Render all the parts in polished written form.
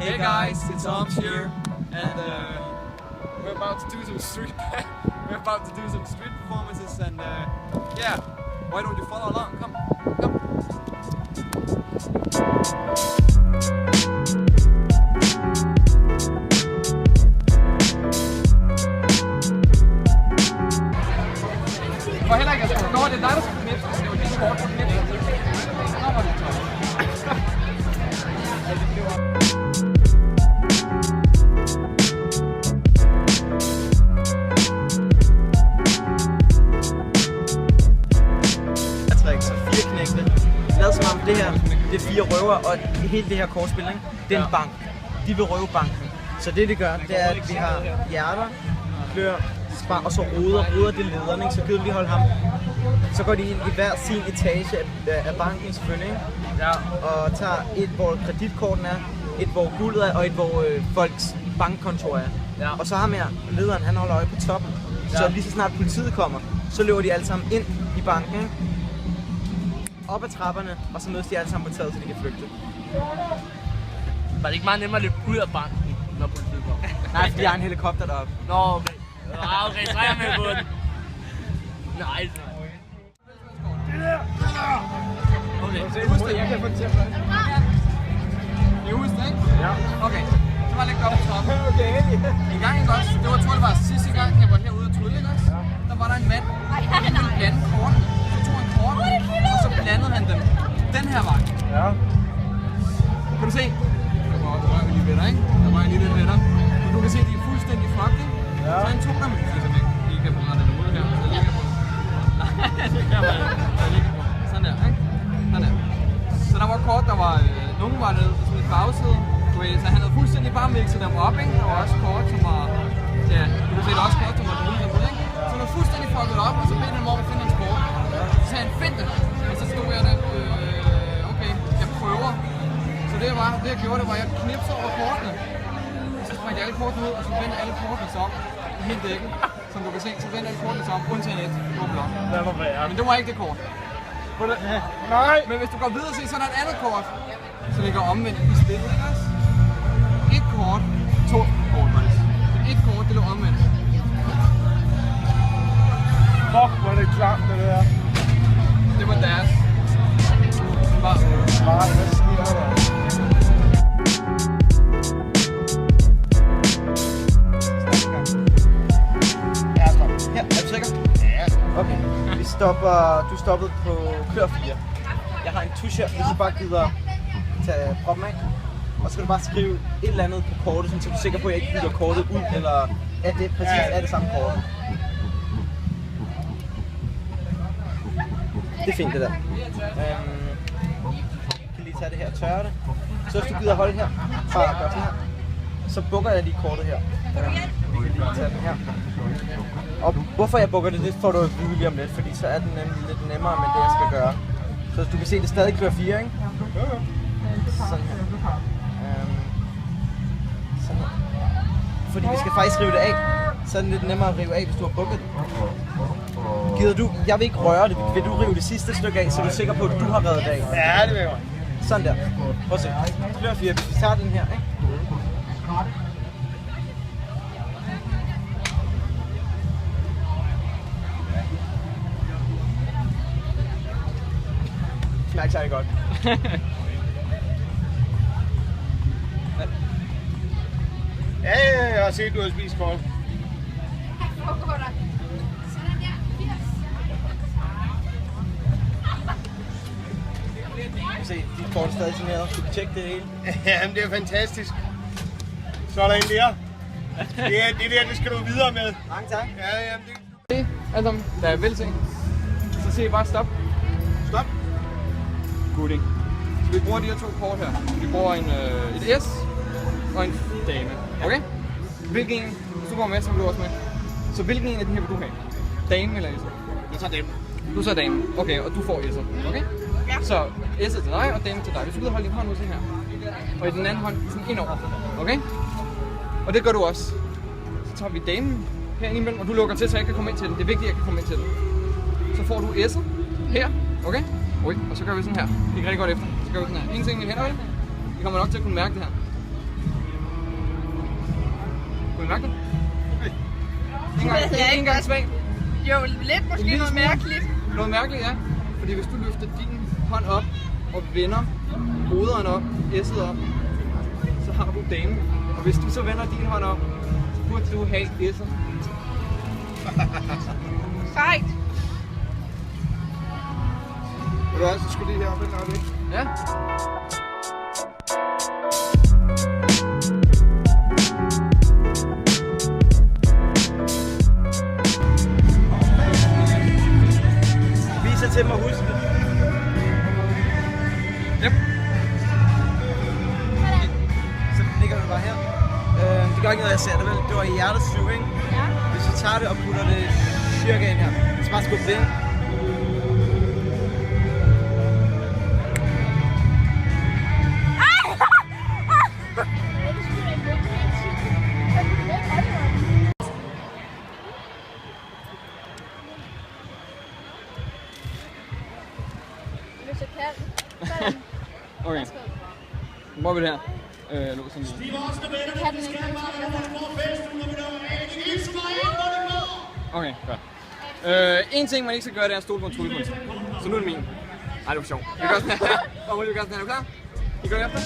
Hey guys, it's OMSH here, and we're about to do some street performances, and yeah, why don't you follow along? Come. For heller ikke at skrive. Nå, det er dig, der skal knipse. Det skal jo lige kort for knipse. Nå, hvor er det tøj. Så 4 knægte. Lad som om det her, det er 4 røver, og hele det her kortspil, ikke? Det er en bank. De vil røve banken. Så det gør, det er, at vi har hjerter, klør, spar, og så ruder det lederen, ikke? Så gider vi holde ham. Så går de ind i hver sin etage af banken selvfølgelig, ikke? Ja. Og tager et, hvor kreditkorten er, et, hvor guldet er, og et, hvor folks bankkontor er. Ja. Og så har med lederen, han holder øje på toppen. Ja. Så lige så snart politiet kommer, så løber de alle sammen ind i banken, ikke? Op ad trapperne, og så mødes de alle sammen på taget, så de kan flygte. Var det ikke meget nemmere at løbe ud af banken, når politiet kommer? Nej, fordi jeg har en helikopter deroppe. Nå, okay. Okay, så er jeg med på den. Nej. Okay, husk det, jeg kan få det til at gøre. I husk det, ikke? Ja. Okay, så var jeg lidt op på toppen. Okay. En gang, ikke også? Jeg tror, det var sidste gang, jeg var herude og trylle, ikke også? Der var der en mand, han ville blande kortene. Så tog han kortene, og så blandede han dem den her vej. Ja. Kan du se? Der var lige ved dig, ikke? Der var en lille ved dig. Du kan se, de er fuldstændig fucked, ikke? Ja. Så han tog dem, I kan få rettet det ud her, så jeg ligger på. Nej, det kan man ikke. Jeg ligger på. Sådan der, ikke? Sådan der. Så der var kort, der var, nogen var nede på sådan et bagside. Så han havde fuldstændig bare mixet dem op, ikke? Der var også kort, som var, ja, du kan se, der var også kort, som var dårligt derude, ikke? Så han var fuldstændig fucket op, og så bedte han om at finde hans kort. Så sagde han, find det. Og så stod jeg der, okay, jeg prøver. Så det jeg gjorde, det var, at jeg knipsede over kortene. Så sprængte jeg alle kortene ud, og så vendte alle kortene sig op i hele dækken. Som du kan se, så vendte alle kortene sig op, undtagen et. Men det var ikke det kort. Nej! Men hvis du går videre og se, så er der et andet kort, så det går omvendt i spillet, ikke også? Et kort, 2 kort, faktisk. Et kort, det lå omvendt. Fuck, hvor er det klart, det der. Det var deres. Bare. Hvad sker der? Ja, stop. Her, er du sikker? Ja. Okay. Du stoppede på klør 4. Jeg har en tusch her, hvis du bare gider tage proppen af. Og så skal du bare skrive et eller andet på kortet, så du er sikker på, at jeg ikke bytter kortet ud, eller at det præcis er det samme kort. Det er fint, det der. Kan lige tage det her og tørre det. Så hvis du gider holde her, bare gør sådan her, så bukker jeg lige kortet her. Vi kan lige tage den her. Og hvorfor jeg bukker det, det får du at vide lige om lidt, fordi så er den nemlig lidt nemmere med det, jeg skal gøre. Så du kan se, det stadig klør 4, ikke? Sådan her. Sådan her. Fordi vi skal faktisk rive det af, så er det lidt nemmere at rive af, hvis du har bukket det. Gider du? Jeg vil ikke røre det. Vil du rive det sidste stykke af, så er du sikker på, at du har reddet det af? Ja, det vil jeg. Sådan der. Prøv at se. Klør 4, hvis vi tager den her, ikke? Smager ikke særlig godt. Ja, jeg har set, du har spist kort. Se, dit kort er stadig signeret. Du kan tjekke det hele. Jamen, det er fantastisk. Så er der en der. Det der, det skal du videre med. Mange tak. Ja, jamen det... Se, alle sammen, da jeg vil se. Så siger I bare stop. Stop. Gooding. Så vi bruger de her 2 kort her. Vi bruger et S og en dame. Okay? Hvilken en, hvis du går med, så vil du også med. Så hvilken en af de her vil du have? Dame eller S'er? Jeg tager dem. Du tager dame. Okay, og du får S'er. Okay? Ja. Så S'er til dig og dame til dig. Hvis du gider holde din hånd ud sådan her. Og i den anden hånd sådan indover. Okay? Og det gør du også. Så tager vi damen herinde imellem, og du lukker til, så jeg kan komme ind til den. Det er vigtigt, at jeg kan komme ind til den. Så får du S'er her. Okay? Ui, og så gør vi sådan her. Det er rigtig godt efter. Så gør vi sådan her. Ingenting med hænder, vel? I kommer nok til at kunne mærke det her. Kunne du mærke det? Ikke engang svag. Jo, lidt måske noget mærkeligt. Noget mærkeligt, ja. Fordi hvis du løfter din hånd op og vender hoderen op, S'et op, så har du damen. Og hvis du så vender din hånd op, så burde du have S'et. Sejt. Ved du hvad, så skulle lige heroppe og ikke? Ja. Viser til mig at huske det. Yep. Så ligger det bare her. Det gør ikke noget, jeg ser det vel. Det var i hjertets syv, ikke? Ja. Hvis vi tager det og putter det cirka ind her, så bare skubbe det ind. Okay. Nu prøver vi det her. Låsen lige. Okay, godt. En ting, man ikke skal gøre, det er at stole på en tryllekunst. Så nu er det min. Ej, det var sjovt. Vi gør sådan her. Og vi gør sådan her. Er du klar? I gør det efter?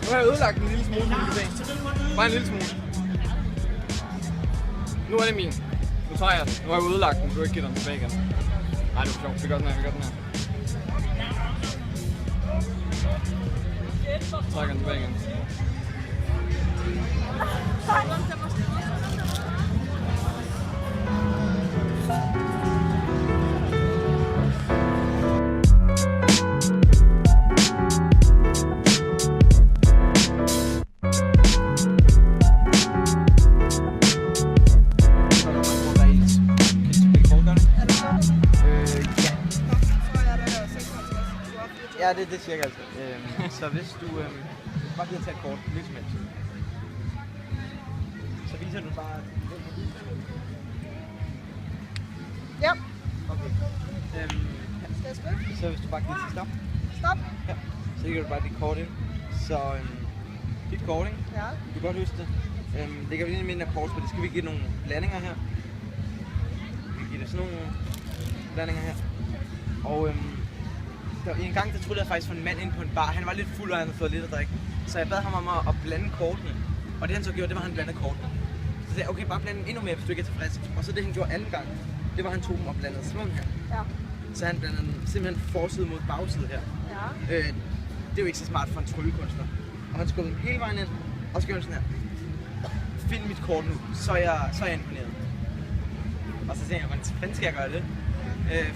Nu har jeg ødelagt en lille smule, som du kan se. Bare en lille smule. Nu er det min. Nu tager jeg den. Nu har jeg ødelagt den, du kan ikke give den tilbage igen. Nej, det var sjovt. Vi gør den her, vi gør den her. Så trækker den tilbage igen. Ja, det er cirka altså. Så hvis du bare gider tage et kort, ligesom helst, så viser du bare... Ja. Okay. Skal jeg skrive? Så hvis du bare gider til stop. Stop. Ja. Så lægger du bare dit kort ind. Så dit kort, ikke? Ja. Du kan godt huske det. Det kan vi lige med en kort, for det skal vi give nogle blandinger her. Vi giver det sådan nogle blandinger her. Og en gang der troede jeg faktisk for en mand inde på en bar. Han var lidt fuld, og han havde fået lidt at drikke. Så jeg bad ham om at blande kortene. Og det han så gjorde, det var, at han blandede kortene. Så sagde jeg, okay, bare blande endnu mere, hvis du ikke er tilfreds. Og så det han gjorde anden gang, det var, at han tog dem og blandede sådan her. Ja. Så han blandede simpelthen forside mod bagside her. Ja. Det er jo ikke så smart for en tryllekunstner. Og han skubbede dem hele vejen ind, og så gjorde han sådan her. Find mit kort nu, så er jeg imponeret. Og så tænkte jeg, hvordan fanden skal jeg gøre det?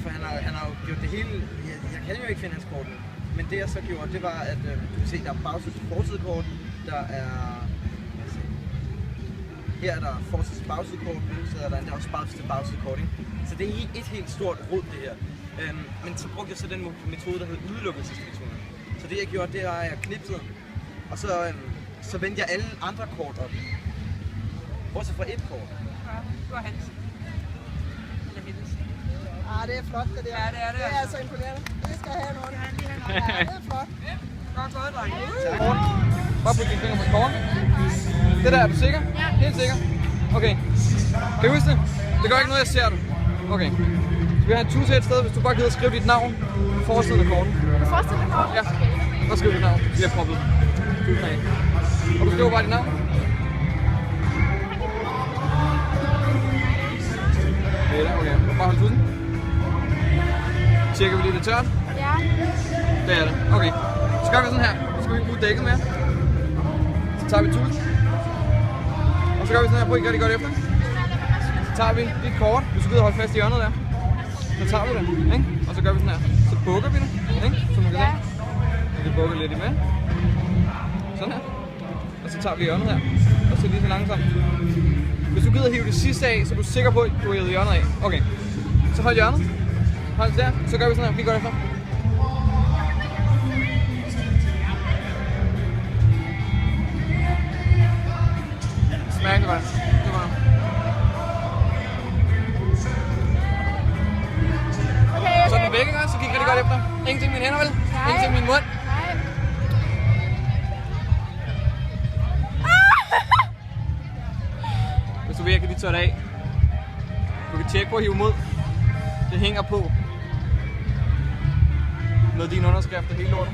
For han har jo gjort det hele. Jeg kan jo ikke finde hans kort nu. Men det jeg så gjorde, det var, at du kan se, der er bagside til forsidekort. Der er... Her er der forside til bagsidekort, så er der også bagside til bagsidekort, ikke? Så det er et helt stort rod, det her. Men så brugte jeg så den metode, der hedder udelukkelsesmetoden. Så det jeg gjorde, det var, at jeg knipsede, og så vendte jeg alle andre kort op. Bortset fra et kort. Ja, det var hans. Eller hendes. Ah, det er flot det der. Ja, det er det. Det er altså imponerende. Det skal have noget. Ja, det er flot. Godt gået, drenge. Bare put dine fingre på kortet. Det der, er du sikker? Ja. Helt sikker? Okay. Kan du huske det? Det gør ikke noget, jeg ser det. Okay. Så vi har en tus et sted, hvis du bare gider skrive dit navn på forsiden af korten. På forsiden af korten? Ja. Og skriv dit navn. Vi har proppet. Og du skriver bare dit navn. Okay. Bare hold tusen. Tjekker vi lige det tørt? Ja. Det er det. Okay. Så gør vi sådan her. Så skal vi ikke bruge dækket mere. Så tager vi tusind. Og så gør vi sådan her. Prøv at gøre det godt efter. Så tager vi dit kort. Du skal ud og holde fast i hjørnet der. Så tager vi det. Ikke? Og så gør vi sådan her. Så bukker vi det. Ikke? Som man kan se. Så vi bukker lidt i med. Sådan her. Og så tager vi hjørnet her. Og så lige så langsomt. Hvis du gider hive det sidste af, så er du sikker på, at du har hivet hjørnet af. Okay. Så hold hjørnet. Hold det der. Så gør vi sådan her. Vi går efter. Smærk det bare. Det var. tør det af. Du kan tjekke på at hive mod. Det hænger på. Med dine underskrifter helt lortet.